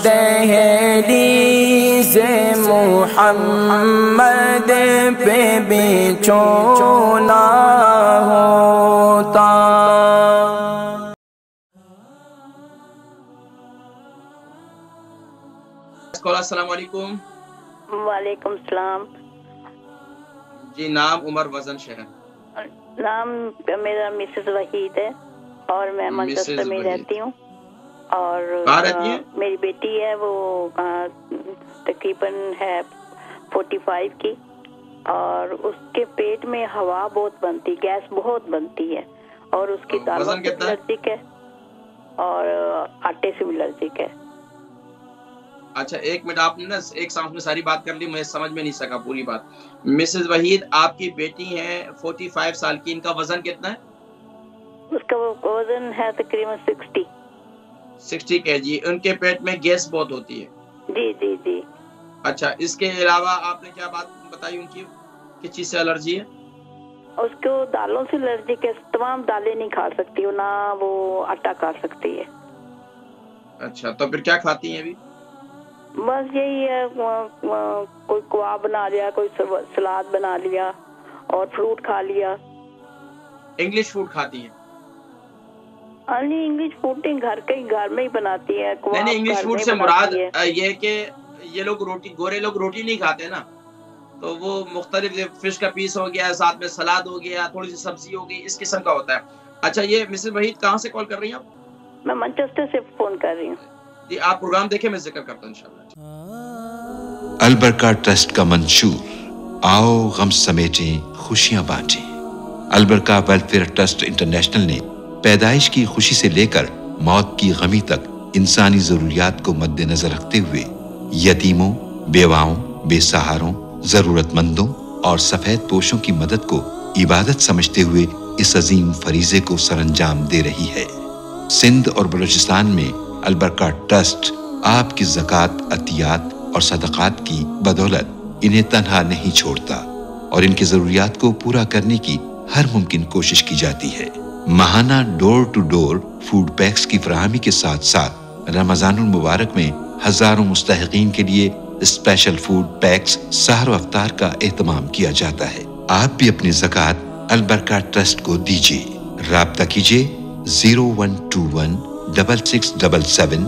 دہلیز محمد پہ بچھونا ہوتا۔ السلام علیکم۔ وعلیکم السلام جی، نام، عمر، وزن، شہر؟ نام میرا مسز وحید ہے اور میں مانچسٹر میں رہتی ہوں، اور میری بیٹی ہے وہ تقریباً ہے 45 کی، اور اس کے پیٹ میں ہوا بہت بنتی، گیس بہت بنتی ہے، اور اس کی دانتوں سے الرجک ہے اور آٹے سے الرجک ہے۔ اچھا، ایک منٹ، آپ نے نا ایک سانس میں ساری بات کر لی، مجھے سمجھ میں نہیں سکا پوری بات۔ مسز وحید، آپ کی بیٹی ہے 45 سال کی، ان کا وزن کتنا ہے؟ اس کا وزن ہے تقریباً 60 kg۔ ان کے پیٹ میں گیس بہت ہوتی ہے؟ جی جی جی۔ اچھا، اس کے علاوہ آپ نے کیا بات بتائی ان کی، کس چیز سے الرجی ہے؟ اس کو دالوں سے الرجی ہے، تمام دالیں نہیں کھا سکتی، نہ وہ آٹا کھا سکتی ہے۔ اچھا، تو پھر کیا کھاتی ہیں ابھی؟ بس یہی ہے، کوئی کباب بنا لیا، کوئی سلاد بنا لیا اور فروٹ کھا لیا۔ انگلش فوڈ کھاتی ہیں؟ نہیں، انگلش فوڈ نہیں، گھر میں ہی بناتی ہے۔ نہیں، انگلش فوڈ سے مراد یہ کہ یہ لوگ روٹی، گورے لوگ روٹی نہیں کھاتے نا، تو وہ مختلف فش کا پیس ہو گیا، ساتھ میں سلاد ہو گیا، تھوڑی سی سبزی ہو گئی، اس قسم کا ہوتا ہے۔ اچھا، یہ مسز وحید کہاں سے کال کر رہی ہیں آپ؟ میں مانچسٹر سے فون کر رہی ہوں جی، آپ پروگرام دیکھیں، میں ذکر کرتا ہوں انشاءاللہ۔ البرکہ ٹرسٹ کا منشور، آؤ غم سمیٹیں خوشیاں بانٹیں۔ البرکہ ویلفیئر ٹرسٹ انٹرنیشنل نے پیدائش کی خوشی سے لے کر موت کی غمی تک انسانی ضروریات کو مد نظر رکھتے ہوئے یتیموں، بیواؤں، بے سہاروں، ضرورت مندوں اور سفید پوشوں کی مدد کو عبادت سمجھتے ہوئے اس عظیم فریضے کو سر انجام دے رہی ہے۔ سندھ اور بلوچستان میں البرکہ ٹرسٹ آپ کی زکوٰۃ، عطیات اور صدقات کی بدولت انہیں تنہا نہیں چھوڑتا، اور ان کی ضروریات کو پورا کرنے کی ہر ممکن کوشش کی جاتی ہے۔ ماہانہ ڈور ٹو ڈور فوڈ پیکس کی فراہمی کے ساتھ ساتھ رمضان المبارک میں ہزاروں مستحقین کے لیے اسپیشل فوڈ پیکس سحر و افطار کا اہتمام کیا جاتا ہے۔ آپ بھی اپنی زکوٰۃ البرکہ ٹرسٹ کو دیجیے۔ رابطہ کیجیے 01216677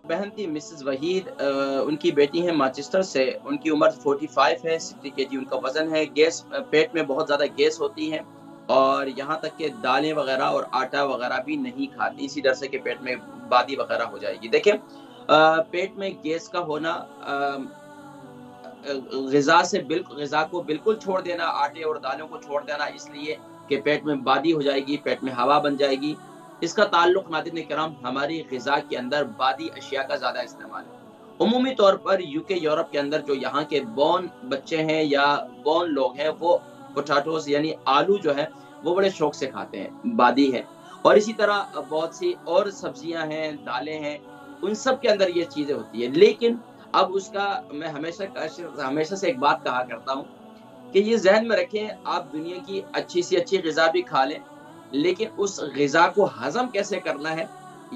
بہن تھی مسز وحید، ان کی بیٹی ہے مانچسٹر سے، ان کی عمر 45 ہے، 60 kg ان کا وزن ہے۔ گیس، پیٹ میں بہت زیادہ گیس ہوتی ہے، اور یہاں تک کہ دالیں وغیرہ اور آٹا وغیرہ بھی نہیں کھاتی، اسی ڈر سے کہ پیٹ میں بادی وغیرہ ہو جائے گی۔ دیکھیں، پیٹ میں گیس کا ہونا، غذا کو بالکل چھوڑ دینا، آٹے اور دالوں کو چھوڑ دینا اس لیے کہ پیٹ میں بادی ہو جائے گی، پیٹ میں ہوا بن جائے گی، اس کا تعلق ناظرین کرام ہماری غذا کے اندر بادی اشیاء کا زیادہ استعمال ہے۔ عمومی طور پر UK، یورپ کے اندر جو یہاں کے بون بچے ہیں یا بون لوگ ہیں، وہ پوٹیٹوز یعنی آلو جو ہے وہ بڑے شوق سے کھاتے ہیں، بادی ہے، اور اسی طرح بہت سی اور سبزیاں ہیں، دالیں ہیں، ان سب کے اندر یہ چیزیں ہوتی ہیں۔ لیکن اب اس کا میں ہمیشہ سے ایک بات کہا کرتا ہوں کہ یہ ذہن میں رکھیں، آپ دنیا کی اچھی سی اچھی غذا بھی کھا لیں، لیکن اس غذا کو ہضم کیسے کرنا ہے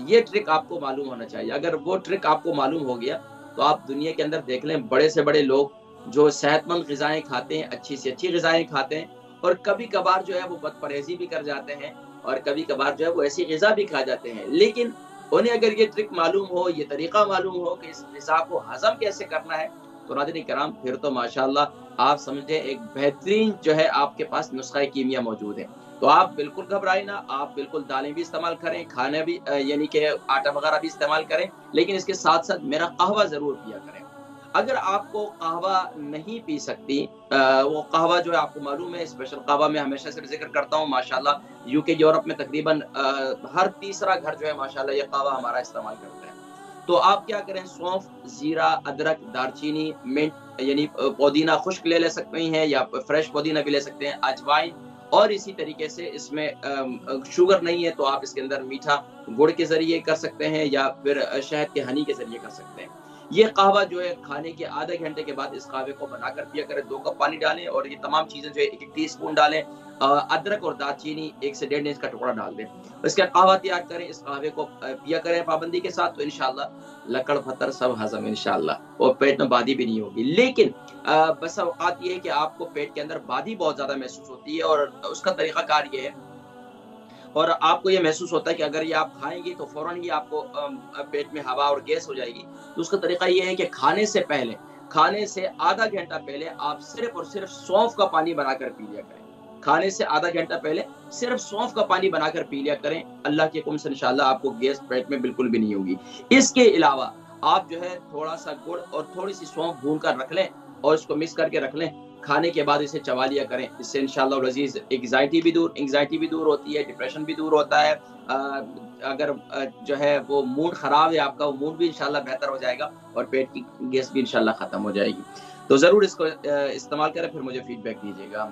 یہ ٹرک آپ کو معلوم ہونا چاہیے۔ اگر وہ ٹرک آپ کو معلوم ہو گیا تو آپ دنیا کے اندر دیکھ لیں، بڑے سے بڑے لوگ جو صحت مند غذائیں کھاتے ہیں، اچھی سے اچھی غذائیں کھاتے ہیں، اور کبھی کبھار جو ہے وہ بد پرہیزی بھی کر جاتے ہیں، اور کبھی کبھار جو ہے وہ ایسی غذا بھی کھا جاتے ہیں، لیکن انہیں اگر یہ ٹرک معلوم ہو، یہ طریقہ معلوم ہو کہ اس غذا کو ہضم کیسے کرنا ہے، تو ناظرین کرام پھر تو ماشاءاللہ آپ سمجھیں ایک بہترین جو ہے آپ کے پاس نسخہ کیمیا موجود ہے۔ تو آپ بالکل گھبرائیں نہ، آپ بالکل دالیں بھی استعمال کریں، کھانا بھی یعنی کہ آٹا وغیرہ بھی استعمال کریں، لیکن اس کے ساتھ ساتھ میرا قہوہ ضرور پیا کریں۔ اگر آپ کو قہوہ نہیں پی سکتی، وہ قہوہ جو ہے آپ کو معلوم ہے، اسپیشل قہوہ میں ہمیشہ سے ذکر کرتا ہوں، ماشاءاللہ UK، یورپ میں تقریباً ہر تیسرا گھر جو ہے ماشاءاللہ یہ قہوہ ہمارا استعمال کرتا ہے۔ تو آپ کیا کریں، سونف، زیرہ، ادرک، دارچینی، منٹ یعنی پودینہ خشک لے سکتے ہیں یا فریش پودینہ بھی لے سکتے ہیں، اجوائن، اور اسی طریقے سے اس میں شوگر نہیں ہے تو آپ اس کے اندر میٹھا گڑ کے ذریعے کر سکتے ہیں یا پھر شہد کے ہنی کے ذریعے کر سکتے ہیں۔ یہ قہوہ جو ہے کھانے کے آدھے گھنٹے کے بعد اس قہوے کو بنا کر پیا کریں، 2 کپ پانی ڈالیں اور یہ تمام چیزیں جو ہے 1 ٹی اسپون ڈالیں، ادرک اور دال چینی 1 سے 1.5 انچ کا ٹکڑا ڈال دیں، اس کا قہوہ تیار کریں، اس قہوے کو پیا کریں پابندی کے ساتھ، تو انشاءاللہ لکڑ پتھر سب ہضم انشاءاللہ، اور پیٹ میں بادی بھی نہیں ہوگی۔ لیکن بس اوقات یہ ہے کہ آپ کو پیٹ کے اندر بادی بہت زیادہ محسوس ہوتی ہے، اور اس کا طریقہ کار یہ ہے، اور آپ کو یہ محسوس ہوتا ہے کہ اگر یہ آپ کھائیں گی تو فوراً ہی آپ کو پیٹ میں ہوا اور گیس ہو جائے گی، تو اس کا طریقہ یہ ہے کہ کھانے سے پہلے، کھانے سے آدھا گھنٹہ پہلے آپ صرف اور صرف سونف کا پانی بنا کر پی لیا کریں، کھانے سے آدھا گھنٹہ پہلے صرف سونف کا پانی بنا کر پی لیا کریں، اللہ کے حکم سے انشاءاللہ آپ کو گیس پیٹ میں بالکل بھی نہیں ہوگی۔ اس کے علاوہ آپ جو ہے تھوڑا سا گڑ اور تھوڑی سی سونف بھون کر رکھ لیں اور اس کو مکس کر کے رکھ لیں، کھانے کے بعد اسے چبا لیا کریں، اس سے انشاءاللہ العزیز انگزائٹی بھی دور ہوتی ہے، ڈپریشن بھی دور ہوتا ہے، اگر جو ہے وہ موڈ خراب ہے آپ کا، وہ موڈ بھی انشاءاللہ بہتر ہو جائے گا، اور پیٹ کی گیس بھی انشاءاللہ ختم ہو جائے گی۔ تو ضرور اس کو استعمال کریں، پھر مجھے فیڈ بیک دیجیے گا۔